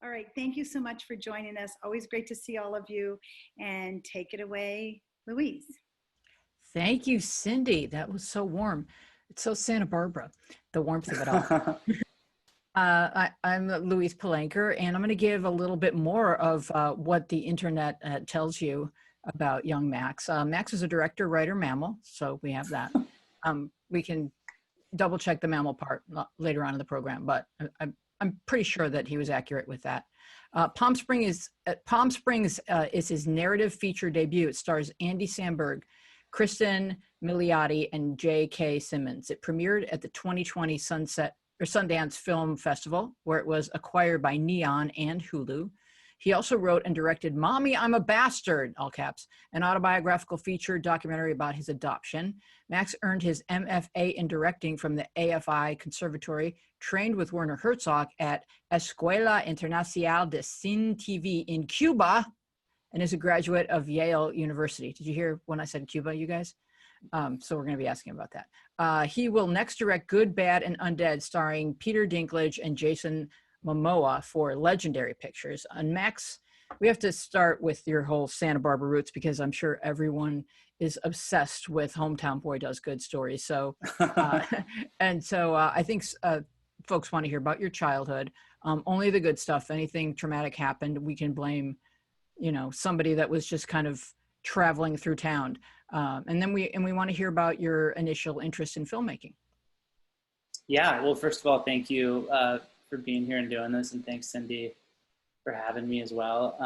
All right. Thank you so much for joining us. Always great to see all of you. And take it away, Louise. Thank you, Cindy. That was so warm. It's so Santa Barbara, the warmth of it all. I'm Louise Palanker, and I'm going to give a little bit more of what the internet tells you about young Max. Max is a director, writer, mammal, so we have that. We can double check the mammal part later on in the program, but I'm pretty sure that he was accurate with that. Palm Springs is his narrative feature debut. It stars Andy Samberg, Kristen Milioti, and J.K. Simmons. It premiered at the 2020 Sundance Film Festival, where it was acquired by Neon and Hulu. He also wrote and directed Mommy, I'm a Bastard, all caps, an autobiographical feature documentary about his adoption. Max earned his MFA in directing from the AFI Conservatory, trained with Werner Herzog at Escuela Internacional de Cine TV in Cuba, and is a graduate of Yale University. Did you hear when I said Cuba, you guys? So we're going to be asking about that. He will next direct Good, Bad, and Undead, starring Peter Dinklage and Jason Momoa for Legendary Pictures. And Max, we have to start with your whole Santa Barbara roots, because I'm sure everyone is obsessed with Hometown Boy Does Good stories. So, I think folks want to hear about your childhood. Only the good stuff. Anything traumatic happened, we can blame, somebody that was just kind of traveling through town. And then we want to hear about your initial interest in filmmaking. Yeah, well, first of all, thank you for being here and doing this, and thanks, Cindy, for having me as well.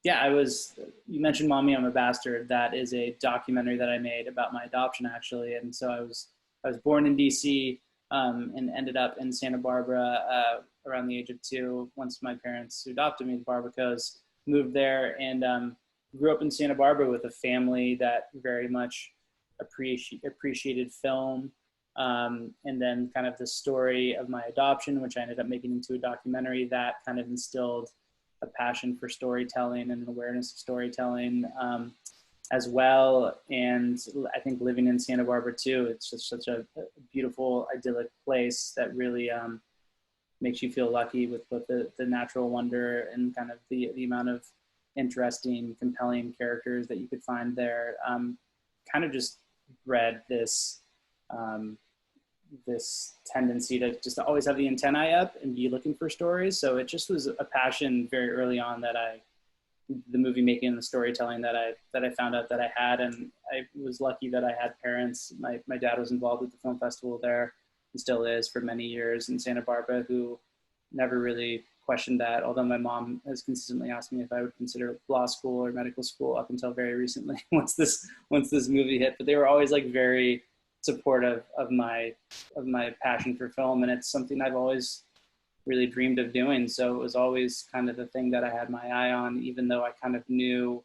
You mentioned Mommy, I'm a Bastard. That is a documentary that I made about my adoption, actually. And so I was born in DC and ended up in Santa Barbara around the age of 2, once my parents who adopted me, the Barbacos, moved there, and grew up in Santa Barbara with a family that very much appreciated film. And then kind of the story of my adoption, which I ended up making into a documentary, that kind of instilled a passion for storytelling and an awareness of storytelling as well. And I think living in Santa Barbara too, it's just such a beautiful, idyllic place that really makes you feel lucky with both the natural wonder and kind of the amount of interesting, compelling characters that you could find there. Kind of just bred this tendency to just always have the antennae up and be looking for stories. So it just was a passion very early on that the movie making and the storytelling that I found out that I had. And I was lucky that I had parents. My dad was involved with the film festival there, and still is for many years in Santa Barbara, who never really questioned that. Although my mom has consistently asked me if I would consider law school or medical school up until very recently, once this movie hit. But they were always like very supportive of my passion for film, and it's something I've always really dreamed of doing. So it was always kind of the thing that I had my eye on, even though I kind of knew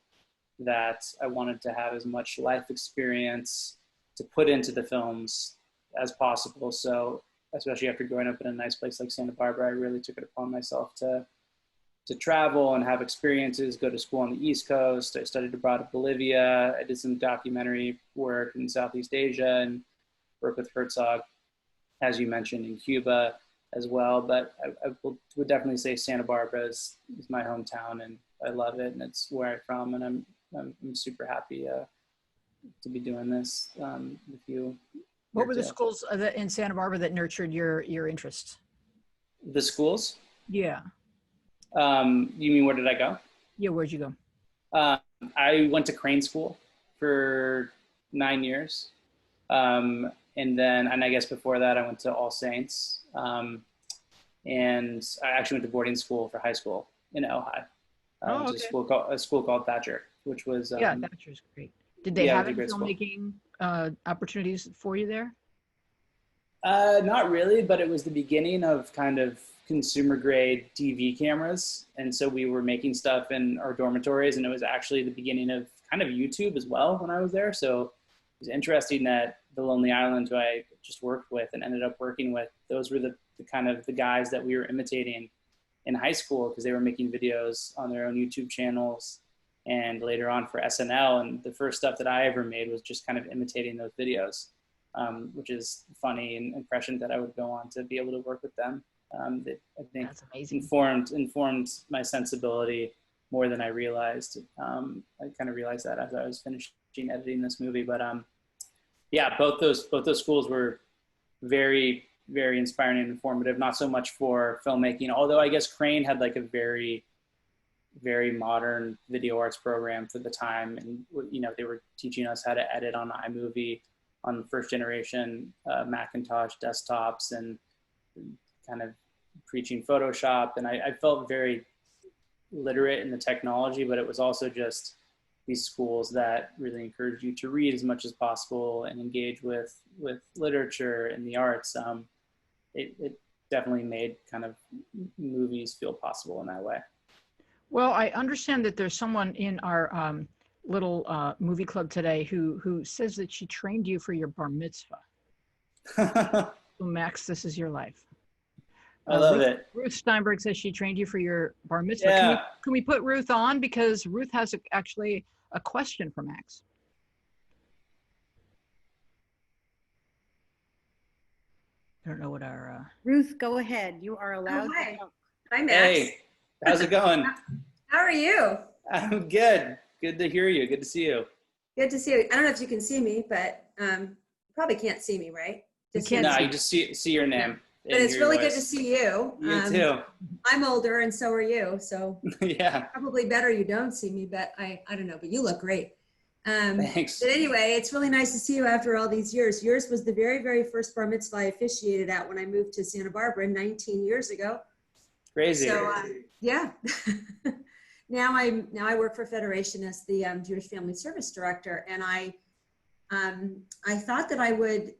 that I wanted to have as much life experience to put into the films as possible. So especially after growing up in a nice place like Santa Barbara, I really took it upon myself to travel and have experiences, go to school on the East Coast. I studied abroad in Bolivia. I did some documentary work in Southeast Asia and work with Herzog, as you mentioned, in Cuba as well. But I would definitely say Santa Barbara is my hometown, and I love it, and it's where I'm from, and I'm super happy to be doing this with you. What were the schools in Santa Barbara that nurtured your interests? The schools? Yeah. You mean where did I go? Yeah, where'd you go? I went to Crane School for 9 years. And I guess before that I went to All Saints. And I actually went to boarding school for high school in Ojai. Okay. A school called Thatcher, which was... yeah, Thatcher's great. Did they have any filmmaking opportunities for you there? Not really, but it was the beginning of kind of consumer grade DV cameras. And so we were making stuff in our dormitories, and it was actually the beginning of kind of YouTube as well when I was there. So it was interesting that the Lonely Island, who I just worked with and ended up working with, those were the kind of the guys that we were imitating in high school, because they were making videos on their own YouTube channels and later on for SNL. And the first stuff that I ever made was just kind of imitating those videos, which is funny and impression that I would go on to be able to work with them. that I think That's amazing. informed my sensibility more than I realized. I kind of realized that as I was finishing editing this movie. But yeah, both those schools were very, very inspiring and informative. Not so much for filmmaking, although I guess Crane had like a very, very modern video arts program for the time, and they were teaching us how to edit on iMovie on first generation Macintosh desktops, and kind of preaching Photoshop. And I felt very literate in the technology, but it was also just these schools that really encourage you to read as much as possible and engage with literature and the arts. It definitely made kind of movies feel possible in that way. Well, I understand that there's someone in our little movie club today who says that she trained you for your bar mitzvah. So Max, this is your life. I love Ruth, it. Ruth Steinberg says she trained you for your bar mitzvah. Yeah. Can we put Ruth on, because Ruth has actually a question for Max. I don't know what our Ruth, go ahead. You are allowed Hi. to talk. Hi, Max. Hey, how's it going? How are you? I'm good. Good to hear you. Good to see you. Good to see you. I don't know if you can see me, but you probably can't see me, right? You can't No, see. you just see your name. But it's really good to see you. You too. I'm older, and so are you. So Yeah. probably better you don't see me, but I don't know. But you look great. Thanks. But anyway, it's really nice to see you after all these years. Yours was the very, very first bar mitzvah I officiated at when I moved to Santa Barbara 19 years ago. Crazy. So yeah. Now I work for Federation as the Jewish Family Service Director, and I thought that I would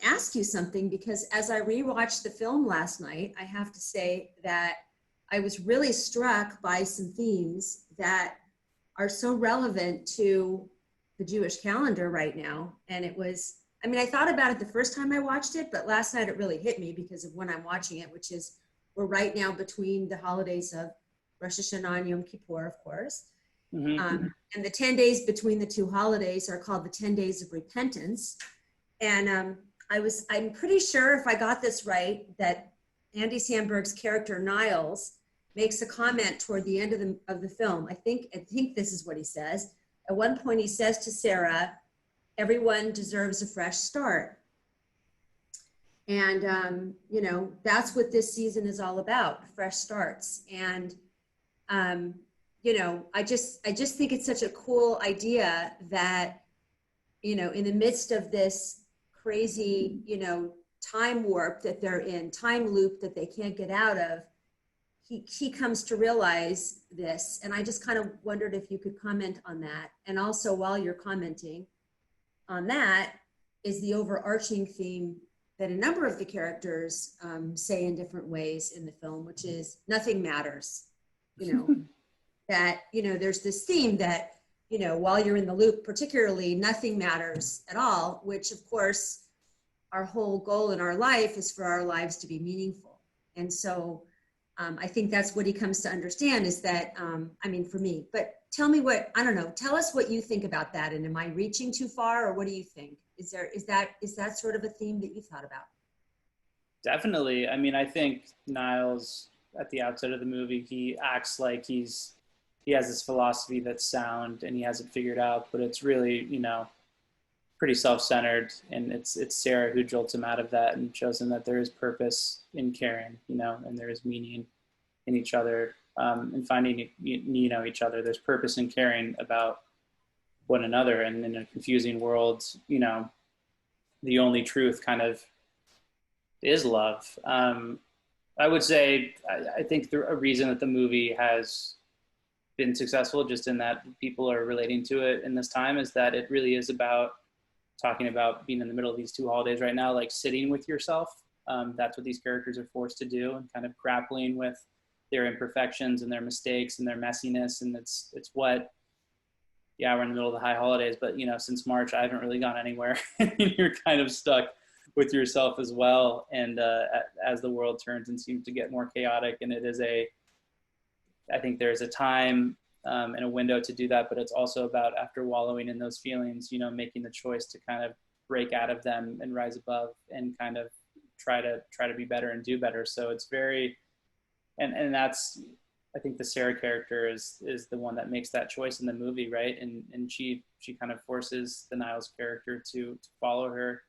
ask you something, because as I rewatched the film last night, I have to say that I was really struck by some themes that are so relevant to the Jewish calendar right now. And it was, I mean, I thought about it the first time I watched it, but last night it really hit me because of when I'm watching it, which is we're right now between the holidays of Rosh Hashanah and Yom Kippur, of course. Mm-hmm. And the 10 days between the two holidays are called the 10 days of repentance. And I'm pretty sure, if I got this right, that Andy Samberg's character Niles makes a comment toward the end of the film. I think this is what he says. At one point he says to Sarah, everyone deserves a fresh start. And, that's what this season is all about, fresh starts. And, I just think it's such a cool idea that, in the midst of this crazy, time warp that they're in, time loop that they can't get out of, he comes to realize this. And I just kind of wondered if you could comment on that. And also, while you're commenting on that, is the overarching theme that a number of the characters say in different ways in the film, which is nothing matters. That, there's this theme that, while you're in the loop, particularly, nothing matters at all, which of course, our whole goal in our life is for our lives to be meaningful. And so I think that's what he comes to understand, is that, for me, but tell us what you think about that. And am I reaching too far, or what do you think? Is that sort of a theme that you thought about? Definitely. I think Niles, at the outset of the movie, he acts like he has this philosophy that's sound and he has it figured out, but it's really, pretty self-centered, and it's Sarah who jolts him out of that and shows him that there is purpose in caring, and there is meaning in each other, and finding each other. There's purpose in caring about one another, and in a confusing world, the only truth kind of is love. I would say I think a reason that the movie has been successful, just in that people are relating to it in this time, is that it really is about talking about being in the middle of these two holidays right now, like sitting with yourself. That's what these characters are forced to do, and kind of grappling with their imperfections and their mistakes and their messiness. And it's what, yeah, we're in the middle of the high holidays, but since March, I haven't really gone anywhere. You're kind of stuck with yourself as well. And as the world turns and seems to get more chaotic, and I think there's a time and a window to do that, but it's also about, after wallowing in those feelings, making the choice to kind of break out of them and rise above, and kind of try to be better and do better. So it's very, and that's, I think the Sarah character is the one that makes that choice in the movie, right? And she kind of forces the Niles character to follow her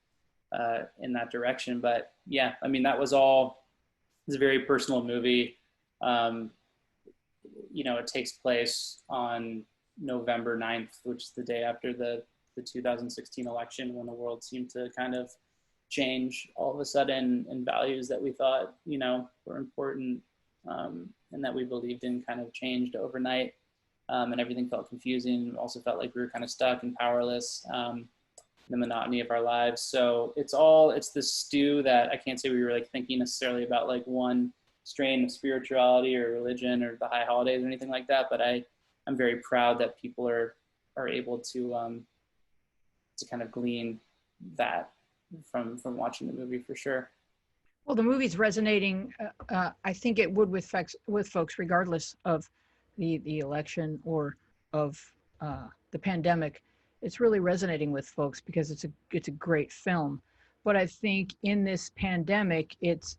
in that direction. But yeah, I mean, that was all, it's a very personal movie. You know, it takes place on November 9th, which is the day after the 2016 election, when the world seemed to kind of change all of a sudden, and values that we thought, you know, were important and that we believed in kind of changed overnight, and everything felt confusing. It also felt like we were kind of stuck and powerless, the monotony of our lives. So it's this stew that I can't say we were like thinking necessarily about like one strain of spirituality or religion or the high holidays or anything like that. But I'm very proud that people are able to kind of glean that from watching the movie, for sure. Well, the movie's resonating. I think it would with folks, regardless of the election or of the pandemic. It's really resonating with folks because it's a great film. But I think in this pandemic, it's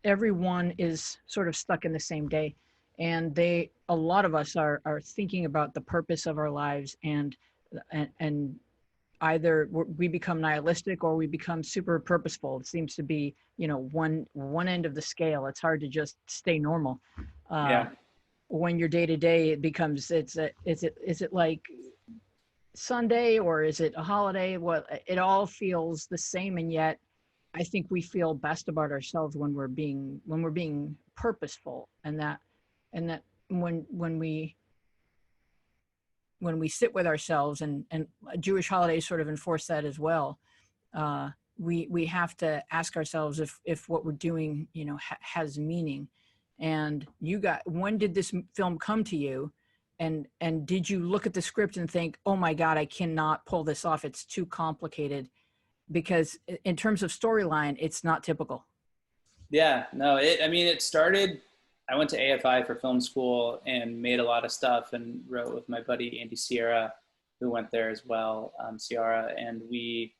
everyone is sort of stuck in the same day, and a lot of us are thinking about the purpose of our lives, and either we become nihilistic or we become super purposeful. It seems to be, you know, one end of the scale. It's hard to just stay normal. Yeah. When your day to day, it becomes, is it like Sunday or is it a holiday? Well, it all feels the same, and yet I think we feel best about ourselves when we're being purposeful, and that when we sit with ourselves, and Jewish holidays sort of enforce that as well. We have to ask ourselves if what we're doing, you know, has meaning. And when did this film come to you? And did you look at the script and think, oh my God, I cannot pull this off. It's too complicated? Because in terms of storyline, it's not typical. Yeah, no, it started, I went to AFI for film school and made a lot of stuff and wrote with my buddy Andy Sierra, who went there as well, Ciara, and we,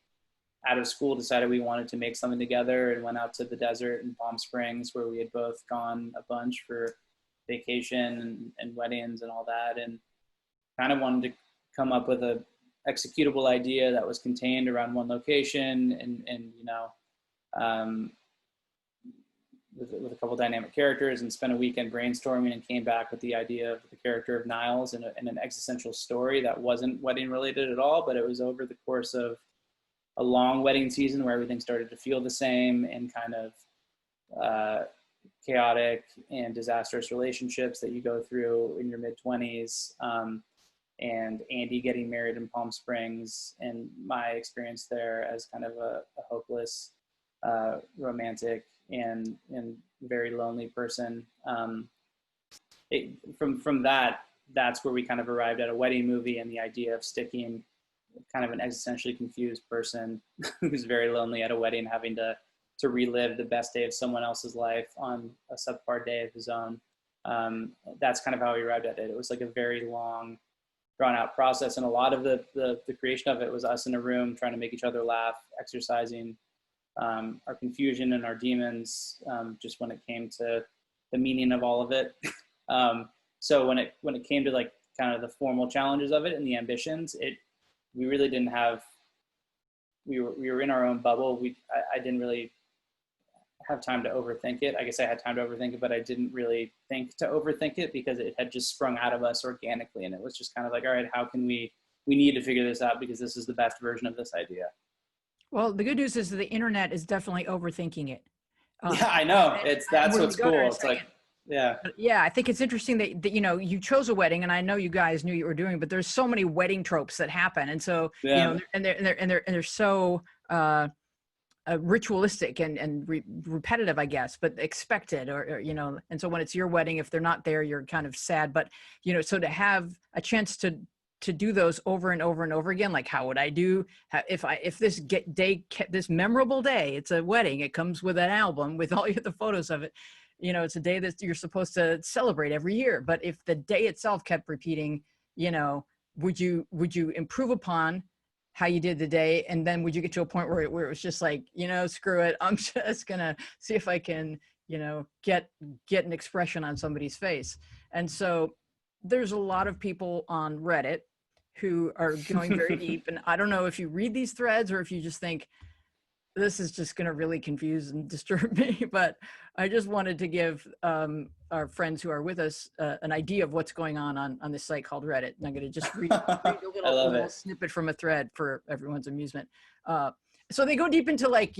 out of school, decided we wanted to make something together and went out to the desert in Palm Springs, where we had both gone a bunch for vacation and weddings and all that, and kind of wanted to come up with a executable idea that was contained around one location, and you know, with a couple dynamic characters, and spent a weekend brainstorming, and came back with the idea of the character of Niles and an existential story that wasn't wedding related at all, but it was over the course of a long wedding season where everything started to feel the same, and kind of chaotic and disastrous relationships that you go through in your mid-20s, and Andy getting married in Palm Springs, and my experience there as kind of a hopeless romantic and very lonely person. From that's where we kind of arrived at a wedding movie, and the idea of sticking kind of an existentially confused person who's very lonely at a wedding, having to relive the best day of someone else's life on a subpar day of his own. That's kind of how we arrived at it. It was like a very long, drawn out process, and a lot of the creation of it was us in a room trying to make each other laugh, exercising our confusion and our demons, just when it came to the meaning of all of it. So when it came to like kind of the formal challenges of it and the ambitions, we really didn't have, we were in our own bubble. I didn't really have time to overthink it. I guess I had time to overthink it, but I didn't really think to overthink it, because it had just sprung out of us organically. And it was just kind of like, all right, how can we need to figure this out, because this is the best version of this idea. Well, the good news is that the internet is definitely overthinking it. Yeah, I know. That's what's cool. It's like, yeah. Yeah, I think it's interesting that you know, you chose a wedding, and I know you guys knew you were doing, but there's so many wedding tropes that happen, and so yeah. You know, and they're so ritualistic and repetitive, I guess, but expected, or you know, and so when it's your wedding, if they're not there, you're kind of sad. But you know, so to have a chance to do those over and over and over again, like how would I do if this this memorable day, it's a wedding, it comes with an album with all the photos of it. You know, it's a day that you're supposed to celebrate every year. But if the day itself kept repeating, you know, would you improve upon how you did the day, and then would you get to a point where it was just like, screw it, I'm just gonna see if I can, get an expression on somebody's face. And so there's a lot of people on Reddit who are going very deep, and I don't know if you read these threads or if you just think this is just going to really confuse and disturb me, but I just wanted to give our friends who are with us an idea of what's going on this site called Reddit. And I'm going to just read a little snippet from a thread for everyone's amusement. So they go deep into like,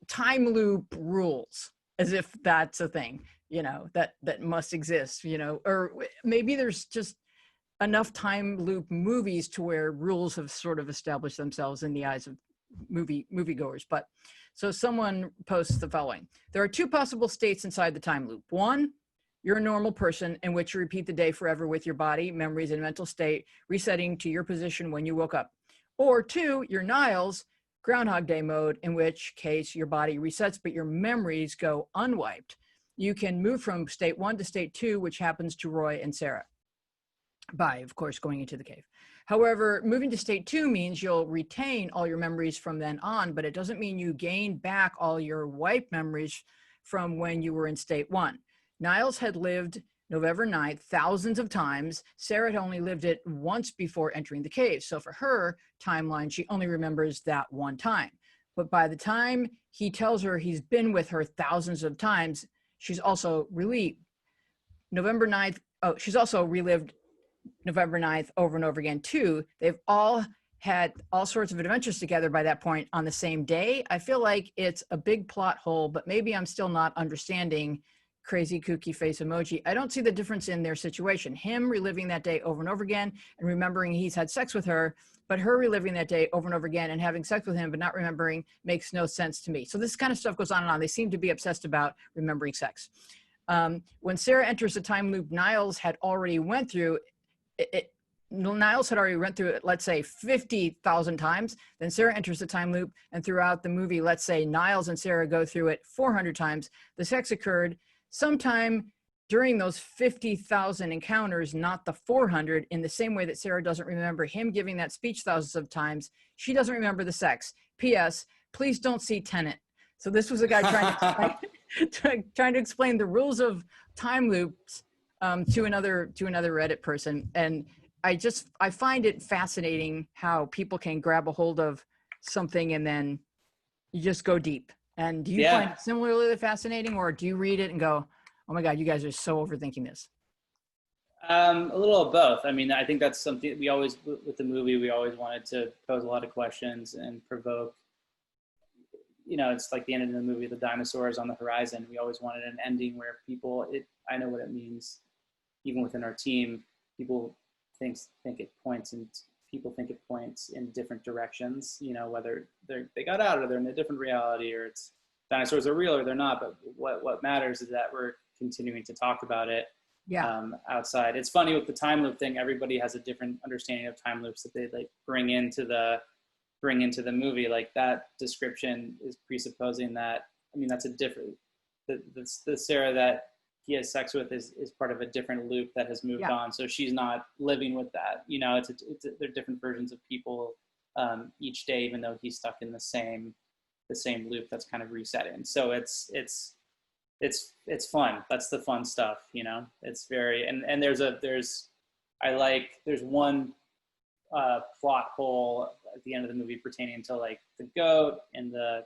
time loop rules, as if that's a thing, that must exist, or maybe there's just enough time loop movies to where rules have sort of established themselves in the eyes of moviegoers. But so someone posts the following: there are two possible states inside the time loop. One, you're a normal person in which you repeat the day forever with your body, memories, and mental state resetting to your position when you woke up. Or two, you're Niles, Groundhog Day mode, in which case your body resets but your memories go unwiped. You can move from state 1 to state 2, which happens to Roy and Sarah, by, of course, going into the cave. However, moving to state 2 means you'll retain all your memories from then on, but it doesn't mean you gain back all your wiped memories from when you were in state 1. Niles had lived November 9th thousands of times. Sarah had only lived it once before entering the cave. So for her timeline, she only remembers that one time. But by the time he tells her he's been with her thousands of times, she's also relived November 9th. Oh, she's also relived November 9th over and over again too. They've all had all sorts of adventures together by that point on the same day. I feel like it's a big plot hole, but maybe I'm still not understanding. Crazy kooky face emoji. I don't see the difference in their situation. Him reliving that day over and over again and remembering he's had sex with her, but her reliving that day over and over again and having sex with him but not remembering makes no sense to me. So this kind of stuff goes on and on. They seem to be obsessed about remembering sex. When Sarah enters the time loop Niles had already went through, Niles had already went through it, let's say 50,000 times. Then Sarah enters the time loop, and throughout the movie, let's say Niles and Sarah go through it 400 times. The sex occurred sometime during those 50,000 encounters, not the 400, in the same way that Sarah doesn't remember him giving that speech thousands of times. She doesn't remember the sex. P.S. Please don't see Tenet. So this was a guy trying to explain the rules of time loops to another Reddit person. And I find it fascinating how people can grab a hold of something and then you just go deep. And do you find it similarly fascinating, or do you read it and go, oh my God, you guys are so overthinking this? A little of both. I mean, I think that's something we always, with the movie, we always wanted to pose a lot of questions and provoke. It's like the end of the movie, the dinosaurs on the horizon. We always wanted an ending where I know what it means, even within our team, people think it points and people think it points in different directions, whether they got out or they're in a different reality, or it's dinosaurs are real or they're not. But what matters is that we're continuing to talk about it outside. It's funny with the time loop thing, everybody has a different understanding of time loops that they like bring into the movie. Like that description is presupposing that, that's a different, the Sarah that he has sex with is part of a different loop that has moved on. So she's not living with that. They're different versions of people each day, even though he's stuck in the same loop that's kind of resetting. So it's fun. That's the fun stuff, it's very, and there's one plot hole at the end of the movie pertaining to like the goat and the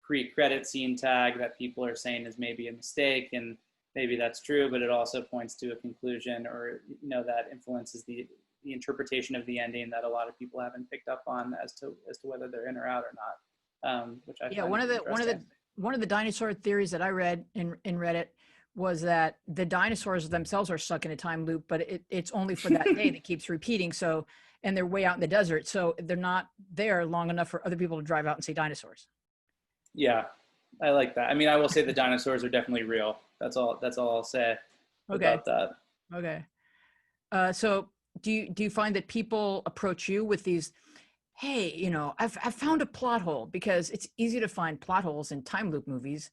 pre-credit scene tag that people are saying is maybe a mistake, and maybe that's true, but it also points to a conclusion, or that influences the interpretation of the ending that a lot of people haven't picked up on as to whether they're in or out or not. Which I find one of the dinosaur theories that I read in Reddit was that the dinosaurs themselves are stuck in a time loop, but it's only for that day that keeps repeating. So, and they're way out in the desert, so they're not there long enough for other people to drive out and see dinosaurs. Yeah, I like that. I will say the dinosaurs are definitely real. That's all I'll say about that. Okay. So do you find that people approach you with these, hey, I've found a plot hole? Because it's easy to find plot holes in time loop movies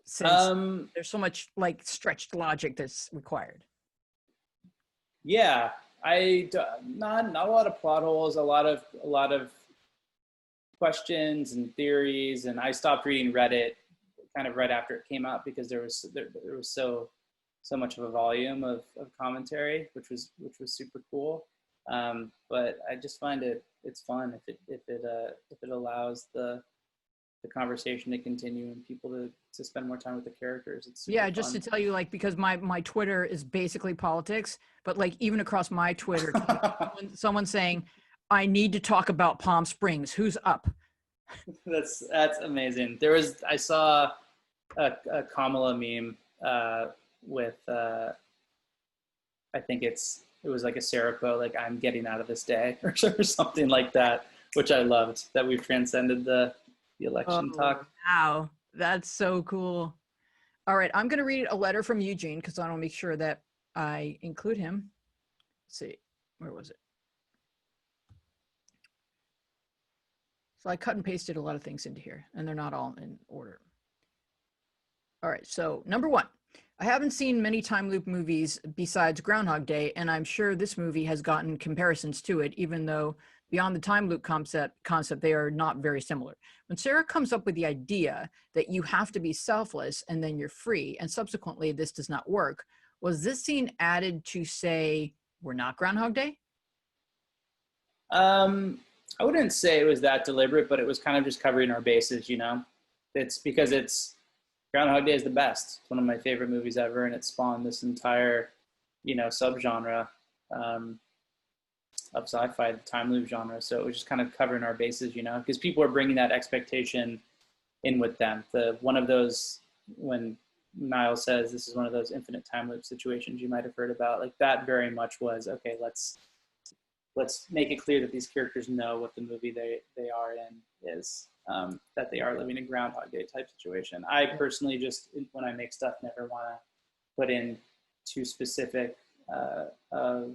since there's so much like stretched logic that's required. Yeah. Not a lot of plot holes, a lot of questions and theories, and I stopped reading Reddit kind of right after it came out because there was so much of a volume of commentary, which was super cool. But I just find it's fun if it allows the conversation to continue and people to spend more time with the characters. It's super Yeah, just fun. to tell you, like, because my Twitter is basically politics, but like even across my Twitter, someone saying, I need to talk about Palm Springs. Who's up? That's amazing. I saw a Kamala meme with I think it was like a Sarah quote, like I'm getting out of this day or something like that, which I loved, that we've transcended the election talk. Wow, that's so cool. All right, I'm going to read a letter from Eugene because I want to make sure that I include him. Let's see, where was it? So I cut and pasted a lot of things into here, and they're not all in order. All right, so number one, I haven't seen many time loop movies besides Groundhog Day, and I'm sure this movie has gotten comparisons to it, even though beyond the time loop concept, they are not very similar. When Sarah comes up with the idea that you have to be selfless and then you're free, and subsequently this does not work, was this scene added to say, we're not Groundhog Day? I wouldn't say it was that deliberate, but it was kind of just covering our bases, It's because Groundhog Day is the best. It's one of my favorite movies ever, and it spawned this entire, subgenre of sci-fi, the time loop genre. So it was just kind of covering our bases, because people are bringing that expectation in with them. One of those, when Niall says this is one of those infinite time loop situations you might have heard about, like that very much was, okay, let's make it clear that these characters know what the movie they are in is, that they are living a Groundhog Day type situation. I personally just, when I make stuff, never want to put in too specific of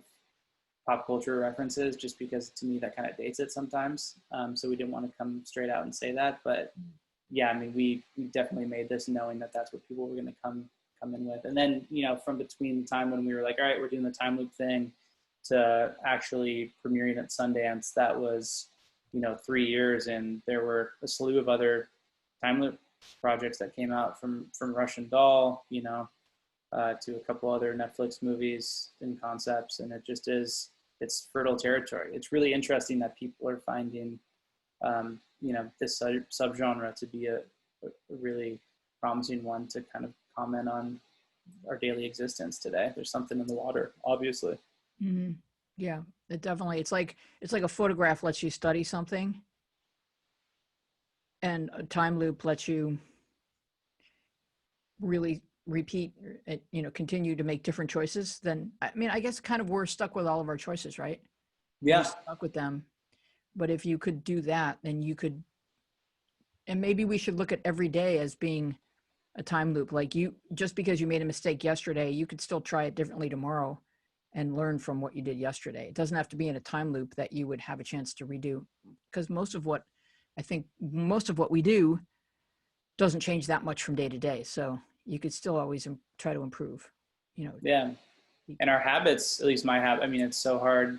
pop culture references, just because to me that kind of dates it sometimes. So we didn't want to come straight out and say that, but yeah, I mean, we definitely made this knowing that that's what people were going to come in with. And then, from between the time when we were like, all right, we're doing the time loop thing, to actually premiering at Sundance, that was, 3 years, and there were a slew of other time loop projects that came out from Russian Doll, to a couple other Netflix movies and concepts, and it's fertile territory. It's really interesting that people are finding, this subgenre to be a really promising one to kind of comment on our daily existence today. There's something in the water, obviously. Mm-hmm. Yeah, it definitely, it's like a photograph lets you study something, and a time loop lets you really repeat, continue to make different choices. Then, I mean, I guess kind of we're stuck with all of our choices, right? Yeah. We're stuck with them. But if you could do that, then you could, and maybe we should look at every day as being a time loop. Like just because you made a mistake yesterday, you could still try it differently tomorrow and learn from what you did yesterday. It doesn't have to be in a time loop that you would have a chance to redo, because most of what we do doesn't change that much from day to day. So you could still always try to improve, Yeah. And our habits, at least my habit, I mean, it's so hard,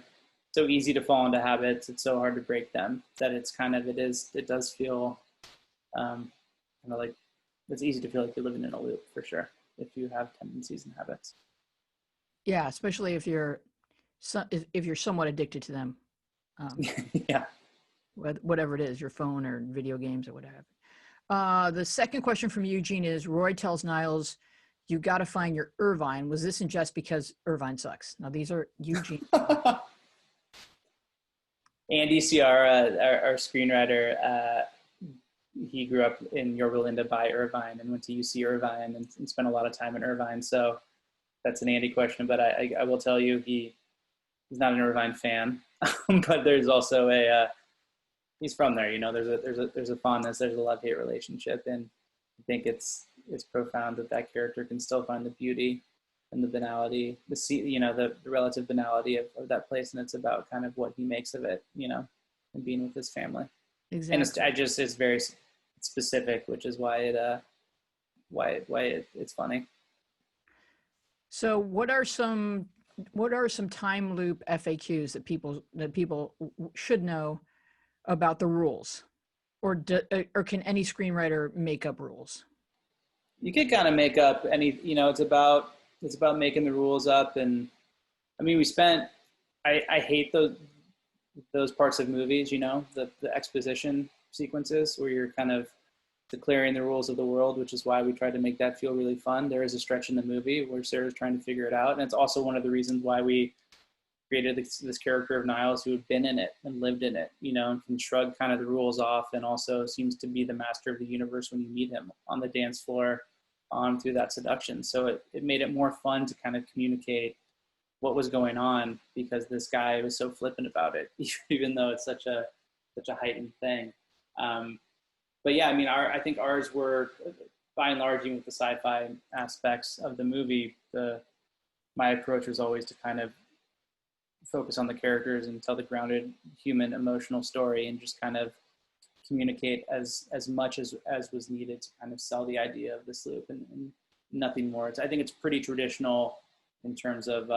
so easy to fall into habits. It's so hard to break them that it does feel like it's easy to feel like you're living in a loop, for sure, if you have tendencies and habits. Yeah, especially if you're somewhat addicted to them. Yeah. Whatever it is, your phone or video games or whatever. The second question from Eugene is, Roy tells Niles, you got to find your Irvine. Was this in jest because Irvine sucks? Now these are Eugene. Andy Ciara, our screenwriter, he grew up in Yorba Linda by Irvine and went to UC Irvine and spent a lot of time in Irvine. So that's an Andy question, but I will tell you he's not an Irvine fan, but there's also he's from there. There's a fondness, there's a love-hate relationship, and I think it's profound that character can still find the beauty and the banality, the relative banality of that place, and it's about kind of what he makes of it, and being with his family. Exactly. And it's very specific, which is why it's funny. So what are some what are some time loop FAQs that people should know about the rules, or can any screenwriter make up rules? You could kind of make up any, it's about making the rules up. And I mean, I hate those parts of movies, the exposition sequences where you're kind of declaring the rules of the world, which is why we tried to make that feel really fun. There is a stretch in the movie where Sarah's trying to figure it out. And it's also one of the reasons why we created this character of Niles who had been in it and lived in it, and can shrug kind of the rules off, and also seems to be the master of the universe when you meet him on the dance floor on through that seduction. So it made it more fun to kind of communicate what was going on, because this guy was so flippant about it, even though it's such a heightened thing. But yeah, I mean, I think ours were, by and large, even with the sci-fi aspects of the movie, my approach was always to kind of focus on the characters and tell the grounded human emotional story, and just kind of communicate as much as was needed to kind of sell the idea of this loop, and nothing more. I think it's pretty traditional in terms of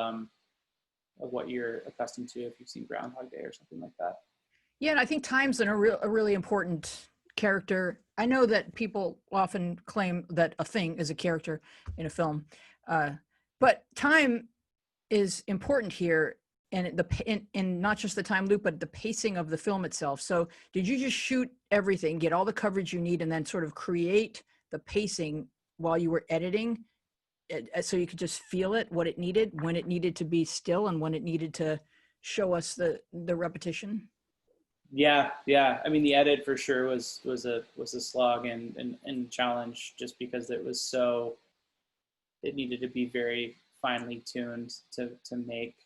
what you're accustomed to if you've seen Groundhog Day or something like that. Yeah, and I think time's a really important character. I know that people often claim that a thing is a character in a film, but time is important here, and in not just the time loop, but the pacing of the film itself. So did you just shoot everything, get all the coverage you need, and then sort of create the pacing while you were editing, so you could just feel it, what it needed, when it needed to be still, and when it needed to show us the repetition? Yeah. I mean, the edit for sure was a slog and challenge, just because it needed to be very finely tuned to make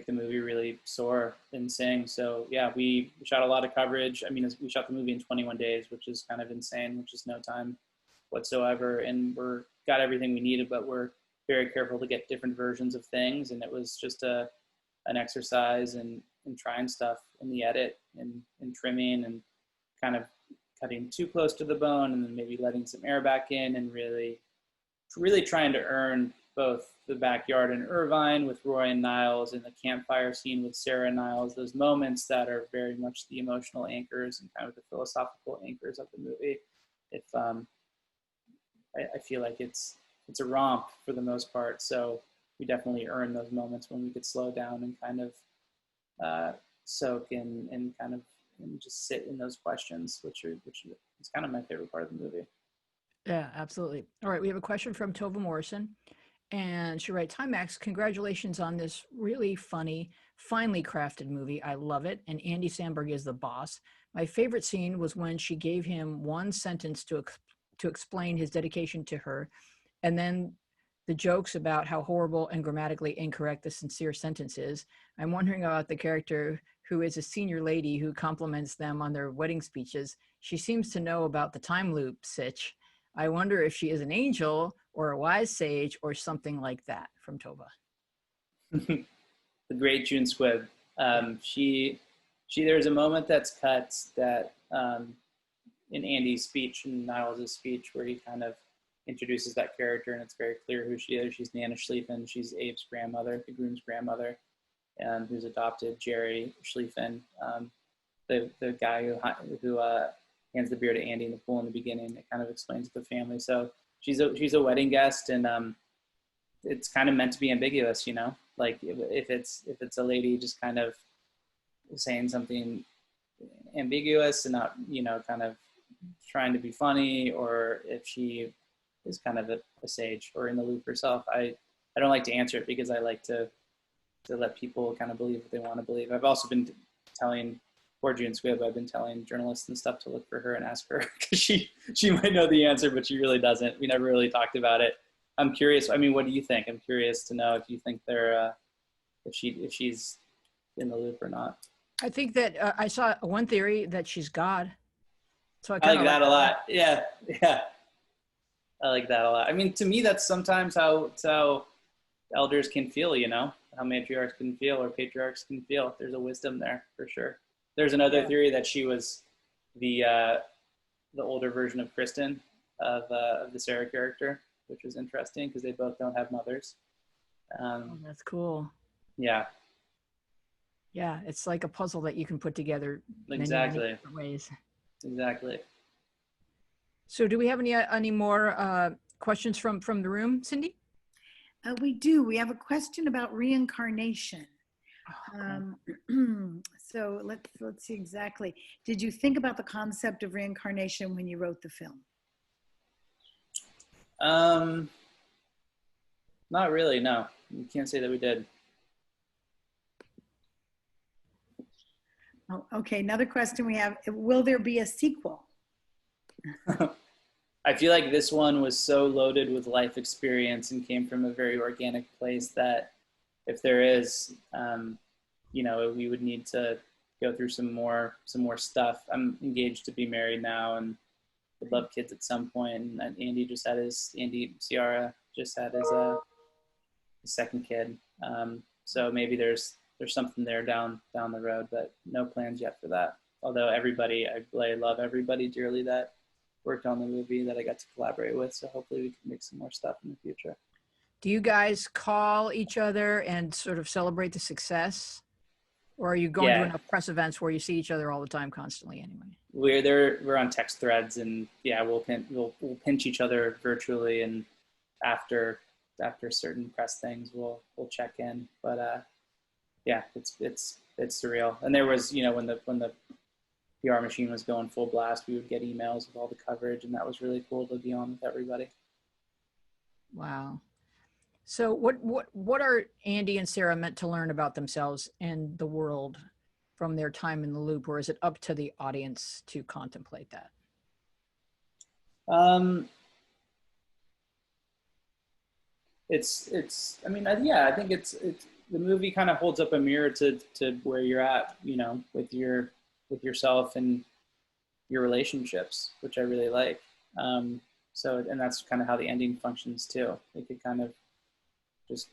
the movie really soar and sing. So yeah, we shot a lot of coverage. I mean, we shot the movie in 21 days, which is kind of insane, which is no time whatsoever. And got everything we needed, but we're very careful to get different versions of things. And it was just an exercise in trying stuff in the edit and trimming, and kind of cutting too close to the bone, and then maybe letting some air back in, and really trying to earn both the backyard in Irvine with Roy and Niles, and the campfire scene with Sarah and Niles, those moments that are very much the emotional anchors and kind of the philosophical anchors of the movie. I feel like it's a romp for the most part, so we definitely earn those moments when we could slow down and kind of soak in and kind of and just sit in those questions, which is kind of my favorite part of the movie. Yeah, absolutely. All right, we have a question from Tova Morrison, and she writes, "Hi Max, congratulations on this really funny, finely crafted movie. I love it, and Andy Samberg is the boss. My favorite scene was when she gave him one sentence to explain his dedication to her, and then the jokes about how horrible and grammatically incorrect the sincere sentence is. I'm wondering about the character who is a senior lady who compliments them on their wedding speeches. She seems to know about the time loop sitch. I wonder if she is an angel or a wise sage or something like that." From Tova. The great June Squibb. There's a moment that's cut that in Andy's speech and Niles' speech, where he kind of introduces that character, and it's very clear who she is. She's Nana Schlieffen. She's Abe's grandmother, the groom's grandmother, who's adopted Jerry Schlieffen, the guy who hands the beer to Andy in the pool in the beginning. It kind of explains the family. So she's a wedding guest, and it's kind of meant to be ambiguous, like if it's a lady just kind of saying something ambiguous and not, kind of trying to be funny, or if she is kind of a sage or in the loop herself. I don't like to answer it, because I like to let people kind of believe what they want to believe. I've also been telling, poor June Squibb, I've been telling journalists and stuff to look for her and ask her, because she might know the answer, but she really doesn't. We never really talked about it. I'm curious. I mean, what do you think? I'm curious to know if you think if she's in the loop or not. I think that I saw one theory that she's God. So I like that a lot. Yeah. I like that a lot. I mean, to me, that's sometimes how elders can feel, how matriarchs can feel, or patriarchs can feel. There's a wisdom there for sure. There's another theory that she was the older version of Kristen of the Sarah character, which was interesting because they both don't have mothers. Oh, that's cool. Yeah, Yeah, it's like a puzzle that you can put together many exactly. different ways. Exactly. So, do we have any more questions from the room, Cindy? We do. We have a question about reincarnation. So let's see exactly. Did you think about the concept of reincarnation when you wrote the film? Not really. No, you can't say that we did. Oh, okay. Another question we have: will there be a sequel? I feel like this one was so loaded with life experience and came from a very organic place that if there is, we would need to go through some more stuff. I'm engaged to be married now and would love kids at some point. And Andy Ciara just had his second kid. So maybe there's something there down the road, but no plans yet for that. Although I love everybody dearly that worked on the movie that I got to collaborate with. So hopefully we can make some more stuff in the future. Do you guys call each other and sort of celebrate the success? Or are you going to enough press events where you see each other all the time constantly anyway? We're on text threads, and we'll pinch each other virtually, and after certain press things we'll check in. But it's surreal. And there was, when the PR machine was going full blast, we would get emails with all the coverage, and that was really cool to be on with everybody. Wow. So what are Andy and Sarah meant to learn about themselves and the world from their time in the loop, or is it up to the audience to contemplate that? I think it's the movie kind of holds up a mirror to where you're at, with yourself and your relationships, which I really like. And that's kind of how the ending functions too. It could kind of just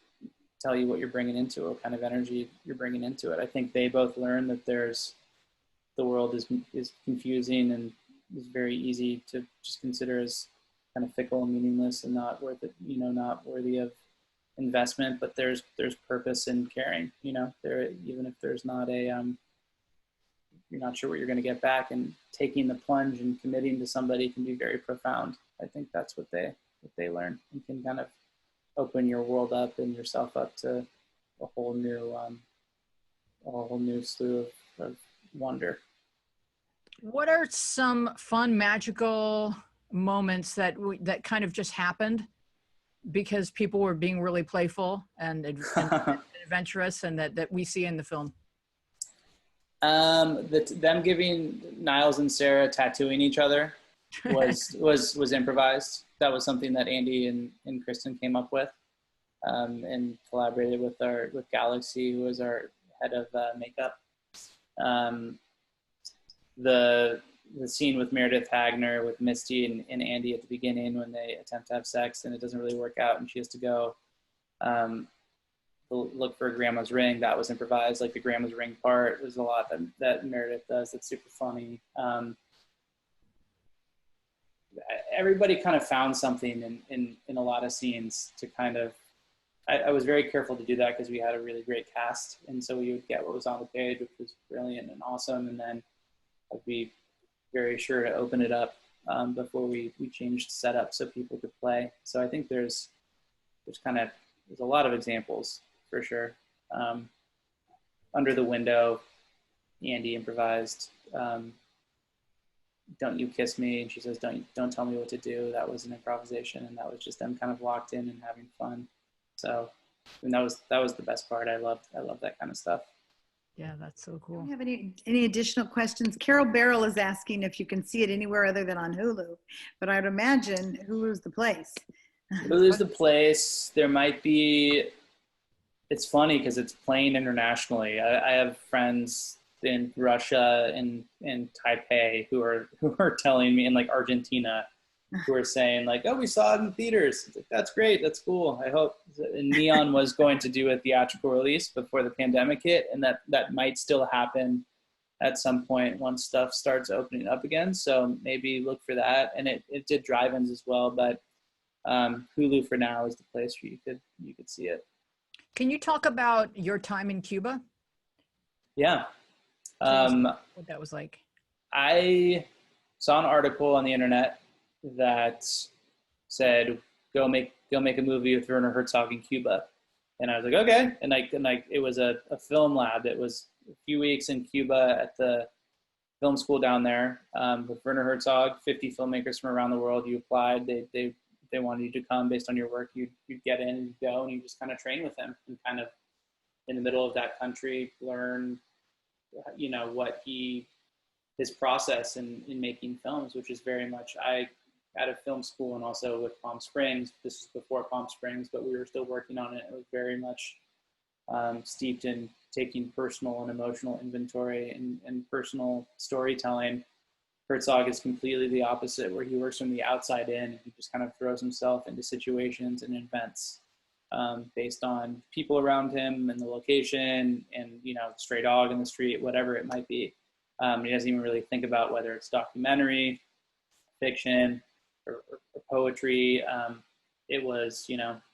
tell you what you're bringing into it, what kind of energy you're bringing into it. I think they both learn that the world is confusing and is very easy to just consider as kind of fickle and meaningless and not worth it, not worthy of investment. But there's purpose in caring, even if there's not you're not sure what you're going to get back, and taking the plunge and committing to somebody can be very profound. I think that's what they learn, and can kind of open your world up and yourself up to a whole new slew of wonder. What are some fun, magical moments that kind of just happened because people were being really playful and adventurous, and that we see in the film? Them giving Niles and Sarah tattooing each other was improvised. That was something that Andy and Kristen came up with, and collaborated with Galaxy, who was our head of makeup. The scene with Meredith Hagner with Misty and Andy at the beginning, when they attempt to have sex and it doesn't really work out and she has to go look for grandma's ring, that was improvised. Like the grandma's ring part, there's a lot that Meredith does that's super funny. Everybody kind of found something in a lot of scenes to kind of, I was very careful to do that because we had a really great cast, and so we would get what was on the page, which was brilliant and awesome, and then I'd be very sure to open it up before we changed setup so people could play. So I think there's a lot of examples for sure. Under the Window, Andy improvised "Don't You Kiss Me," and she says, "Don't tell me what to do." That was an improvisation, and that was just them kind of locked in and having fun. So, and that was the best part. I love that kind of stuff. Yeah, that's so cool. Do you have any additional questions? Carol Barrel is asking if you can see it anywhere other than on Hulu, but I'd imagine Hulu's the place. Hulu's the place. There might be. It's funny because it's playing internationally. I have friends in Russia and Taipei who are telling me, in like Argentina, who are saying like, "Oh, we saw it in theaters." It's like, that's great. That's cool. I hope. And Neon was going to do a theatrical release before the pandemic hit, and that might still happen at some point once stuff starts opening up again. So maybe look for that. And it did drive-ins as well, but Hulu for now is the place where you could see it. Can you talk about your time in Cuba? Yeah. Tell us Um, what that was like. I saw an article on the internet that said go make a movie with Werner Herzog in Cuba, and I was like, okay. And it was a film lab. It was a few weeks in Cuba at the film school down there with Werner Herzog. 50 filmmakers from around the world. You applied. They wanted you to come based on your work. You'd get in and go, and you just kind of train with him and kind of in the middle of that country learn, what his process in making films, which is very much I at a film school and also with Palm Springs. This was before Palm Springs, but we were still working on it. It was very much steeped in taking personal and emotional inventory and personal storytelling. Herzog is completely the opposite, where he works from the outside in. He just kind of throws himself into situations and invents based on people around him and the location and, stray dog in the street, whatever it might be. He doesn't even really think about whether it's documentary, fiction, or poetry. It was,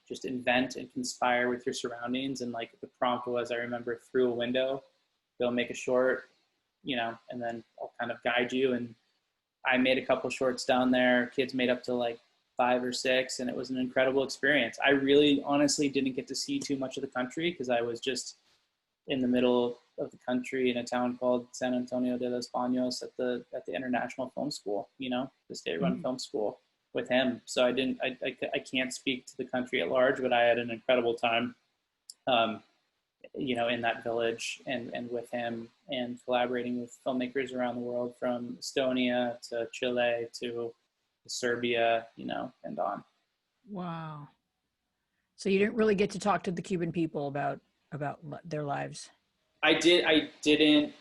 just invent and conspire with your surroundings. And like the prompt was, I remember, through a window, go make a short, and then I'll kind of guide you. And I made a couple shorts down there. Kids made up to like 5 or 6, and it was an incredible experience. I really honestly didn't get to see too much of the country because I was just in the middle of the country in a town called San Antonio de los Baños at the International Film School, the state-run film school with him. So I can't speak to the country at large, but I had an incredible time, in that village and with him and collaborating with filmmakers around the world from Estonia to Chile to Serbia, and on. Wow. So you didn't really get to talk to the Cuban people about their lives. I didn't,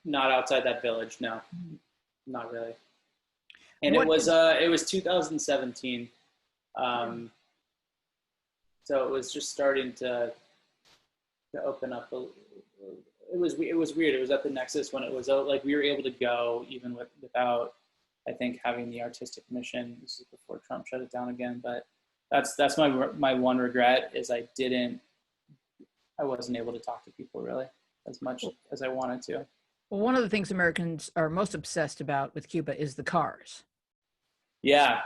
not outside that village. No, not really. And it was 2017. So it was just starting to open up. It was weird. It was at the Nexus when it was like we were able to go even without, I think, having the artistic mission. This is before Trump shut it down again. But that's my one regret is I wasn't able to talk to people really as much as I wanted to. Well, one of the things Americans are most obsessed about with Cuba is the cars. Yeah,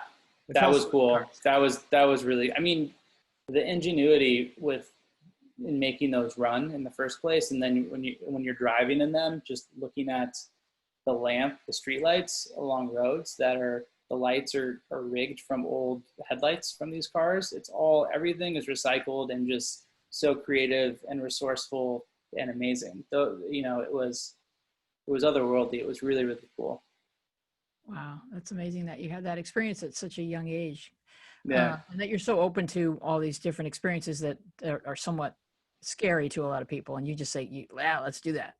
that was cool. Cars. That was really, I mean, the ingenuity in making those run in the first place, and then when you're driving in them, just looking at the street lights along roads the lights are rigged from old headlights from these cars. Everything is recycled and just so creative and resourceful and amazing. Though, it was otherworldly. It was really, really cool. Wow, that's amazing that you had that experience at such a young age. Yeah. And that you're so open to all these different experiences that are somewhat scary to a lot of people. And you just say, wow, let's do that.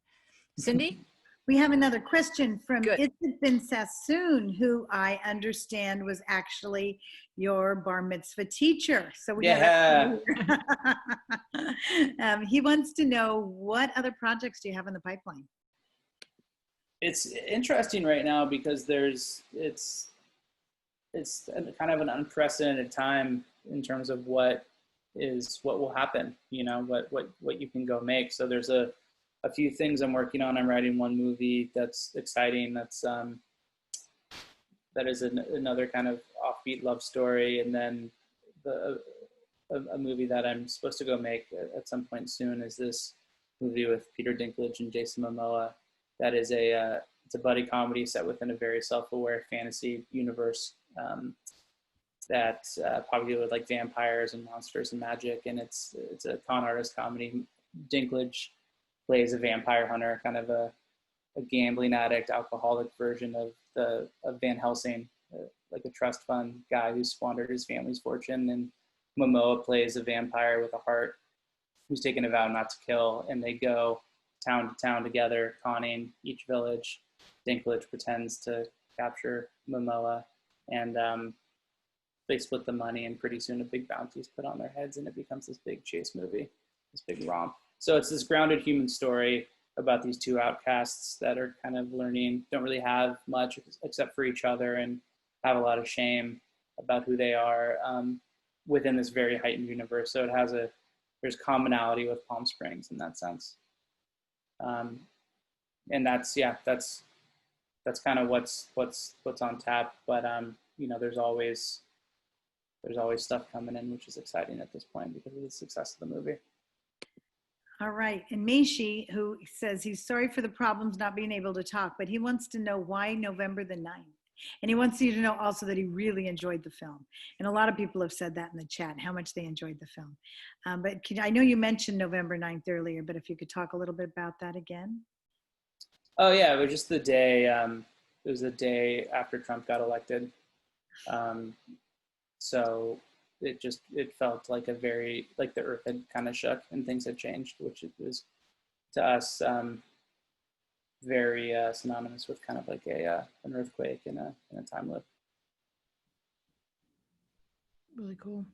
Cindy? We have another question from Good. Itzit bin Sassoon, who I understand was actually your bar mitzvah teacher. So we Yeah. He wants to know, what other projects do you have in the pipeline? It's interesting right now because it's kind of an unprecedented time in terms of what will happen, what you can go make. So there's a few things I'm working on. I'm writing one movie that's exciting. That is another kind of offbeat love story. And then a movie that I'm supposed to go make at some point soon is this movie with Peter Dinklage and Jason Momoa. That is it's a buddy comedy set within a very self-aware fantasy universe that populated with like vampires and monsters and magic. And it's a con artist comedy. Dinklage plays a vampire hunter, kind of a gambling addict, alcoholic version of Van Helsing, like a trust fund guy who squandered his family's fortune. And Momoa plays a vampire with a heart who's taken a vow not to kill, and they go town to town together, conning each village. Dinklage pretends to capture Momoa, and they split the money, and pretty soon a big bounty is put on their heads, and it becomes this big chase movie, this big romp. So it's this grounded human story about these two outcasts that are kind of learning, don't really have much except for each other, and have a lot of shame about who they are within this very heightened universe. So it has a there's commonality with Palm Springs in that sense. And that's kind of what's on tap. But you know, there's always stuff coming in, which is exciting at this point because of the success of the movie. All right. And Meishi, who says he's sorry for the problems not being able to talk, but he wants to know why November the 9th. And he wants you to know also that he really enjoyed the film. And a lot of people have said that in the chat, how much they enjoyed the film. But I know you mentioned November 9th earlier, but if you could talk a little bit about that again. Oh yeah, it was just the day. It was the day after Trump got elected. So it felt like like the earth had kind of shook and things had changed, which it was to us very synonymous with kind of like an earthquake in a time loop. Really cool.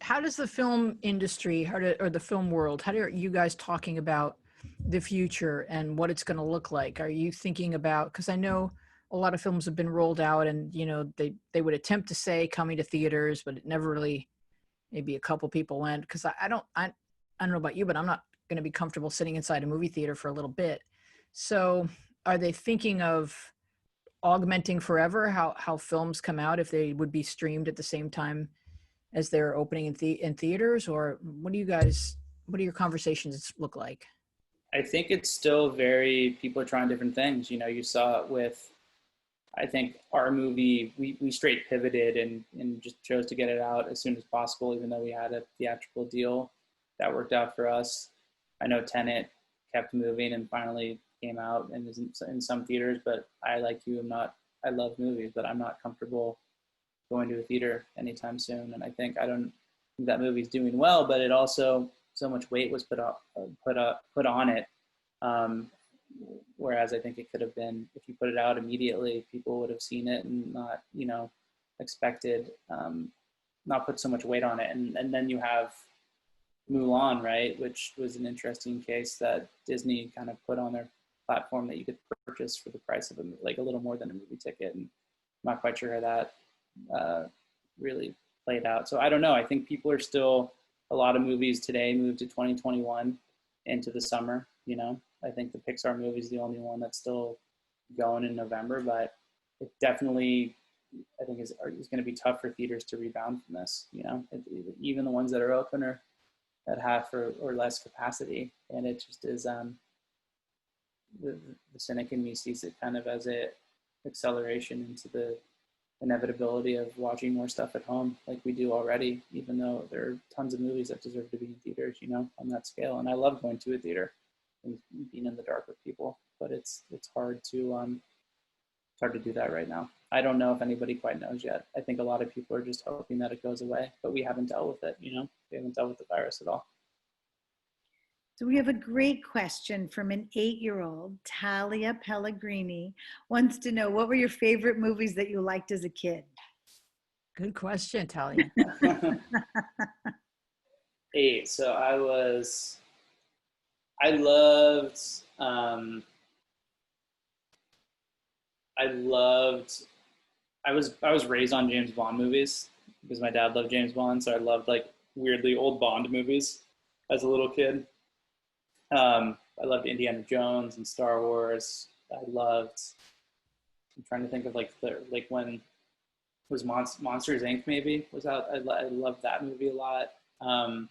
How does the film industry, or the film world, how are you guys talking about the future and what it's going to look like? Are you thinking about, because I know a lot of films have been rolled out and, you know, they would attempt to say coming to theaters, but it never really, maybe a couple people went, because I don't know about you, but I'm not going to be comfortable sitting inside a movie theater for a little bit. So are they thinking of augmenting forever how films come out, if they would be streamed at the same time as they're opening in theaters? Or what do your conversations look like? I think it's still people are trying different things. You know, you saw it with, I think our movie, we straight pivoted and just chose to get it out as soon as possible, even though we had a theatrical deal that worked out for us. I know Tenet kept moving and finally came out and is in some theaters, but I, like you, I love movies, but I'm not comfortable going to a theater anytime soon. And I don't think that movie's doing well, but it also, so much weight was put on it. Whereas I think it could have been, if you put it out immediately, people would have seen it and not, you know, expected, not put so much weight on it. And then you have Mulan, right, which was an interesting case that Disney kind of put on their platform that you could purchase for the price of a little more than a movie ticket. And I'm not quite sure how that really played out. So I don't know. I think people are still, a lot of movies today move to 2021 into the summer, you know. I think the Pixar movie is the only one that's still going in November, but it definitely, I think, is going to be tough for theaters to rebound from this, you know. Even the ones that are open are at half or less capacity, and it just is, the cynic in me sees it kind of as a acceleration into the inevitability of watching more stuff at home like we do already, even though there are tons of movies that deserve to be in theaters, you know, on that scale. And I love going to a theater and being in the dark with people, but it's hard to do that right now. I don't know if anybody quite knows yet. I think a lot of people are just hoping that it goes away, but we haven't dealt with it, you know. We haven't dealt with the virus at all. So we have a great question from an 8-year-old, Talia Pellegrini, wants to know, what were your favorite movies that you liked as a kid? Good question, Talia. 8. So I was raised on James Bond movies because my dad loved James Bond, so I loved like weirdly old Bond movies as a little kid. I loved Indiana Jones and Star Wars. I'm trying to think of like when was Monsters Inc. maybe was out. I loved that movie a lot. I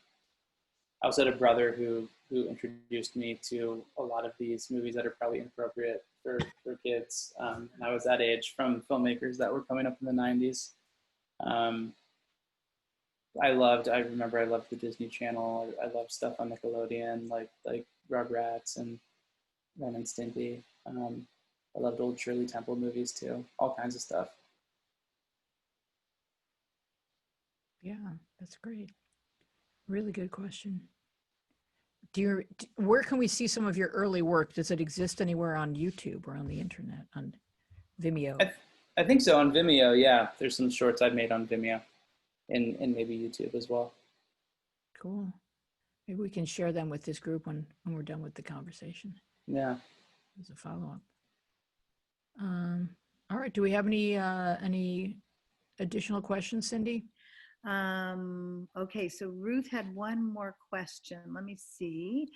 also had a brother who introduced me to a lot of these movies that are probably inappropriate for kids. And I was that age, from filmmakers that were coming up in the 90s. I remember I loved the Disney Channel. I loved stuff on Nickelodeon, like Rugrats and Ren and Stimpy. I loved old Shirley Temple movies too, all kinds of stuff. Yeah, that's great. Really good question. Where can we see some of your early work? Does it exist anywhere on YouTube or on the internet, on Vimeo? I think so, on Vimeo, yeah. There's some shorts I've made on Vimeo and maybe YouTube as well. Cool. Maybe we can share them with this group when we're done with the conversation. Yeah. As a follow-up. All right. Do we have any additional questions, Cindy? Okay, so Ruth had one more question. Let me see.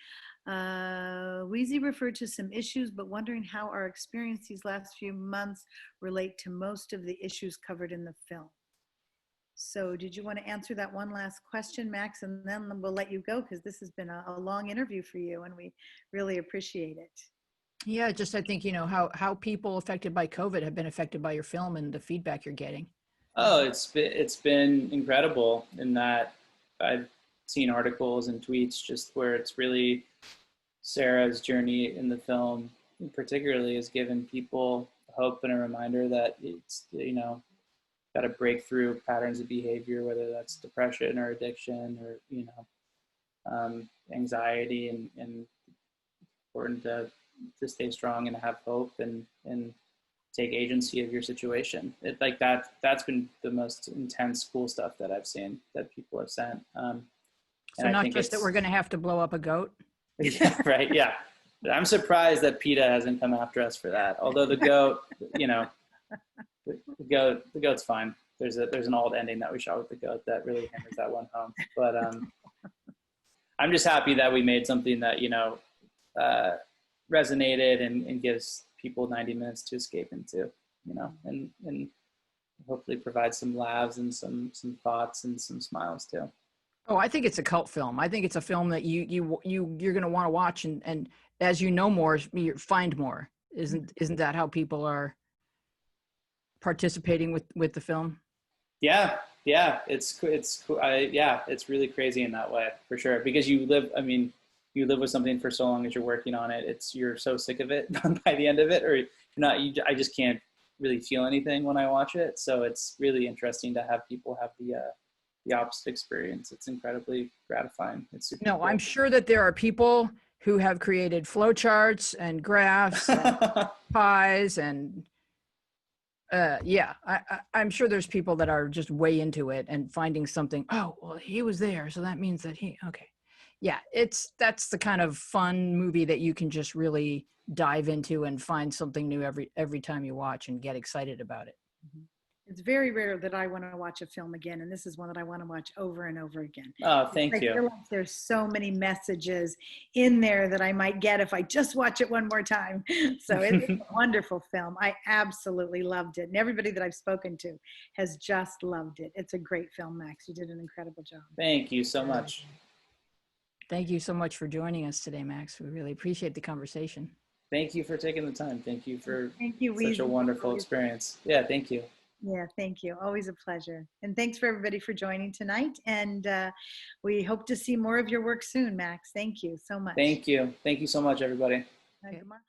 Wheezy referred to some issues, but wondering how our experience these last few months relate to most of the issues covered in the film. So did you want to answer that one last question, Max? And then we'll let you go because this has been a long interview for you and we really appreciate it. Yeah, just I think, how people affected by COVID have been affected by your film and the feedback you're getting. Oh, it's been incredible in that I've seen articles and tweets just where it's really Sarah's journey in the film particularly has given people hope and a reminder that it's, got to break through patterns of behavior, whether that's depression or addiction or, anxiety, and important to stay strong and have hope and take agency of your situation. That's been the most intense cool stuff that I've seen that people have sent. So not just that we're going to have to blow up a goat. Yeah, right. Yeah. I'm surprised that PETA hasn't come after us for that. Although the goat, the goat's fine. There's an old ending that we shot with the goat that really hammers that one home. But I'm just happy that we made something that, resonated and gives people 90 minutes to escape into, and hopefully provide some laughs and some thoughts and some smiles too. Oh, I think it's a cult film. I think it's a film that you're going to want to watch, and as you know more, you find more. Isn't that how people are participating with the film? Yeah, it's really crazy in that way for sure, because you live with something for so long as you're working on it. You're so sick of it by the end of it, or you're not. I just can't really feel anything when I watch it. So it's really interesting to have people have the opposite experience. It's incredibly gratifying. It's super cool. I'm sure that there are people who have created flowcharts and graphs and pies and I'm sure there's people that are just way into it and finding something. Oh, well, he was there, so that means that okay. Yeah, that's the kind of fun movie that you can just really dive into and find something new every time you watch and get excited about it. It's very rare that I want to watch a film again, and this is one that I want to watch over and over again. Oh, thank you. I feel like there's so many messages in there that I might get if I just watch it one more time. So it's a wonderful film. I absolutely loved it, and everybody that I've spoken to has just loved it. It's a great film, Max. You did an incredible job. Thank you so much. Thank you so much for joining us today, Max. We really appreciate the conversation. Thank you for taking the time. Thank you for such a wonderful experience. Yeah, thank you. Yeah, thank you. Always a pleasure. And thanks for everybody for joining tonight. And we hope to see more of your work soon, Max. Thank you so much. Thank you. Thank you so much, everybody. Good morning.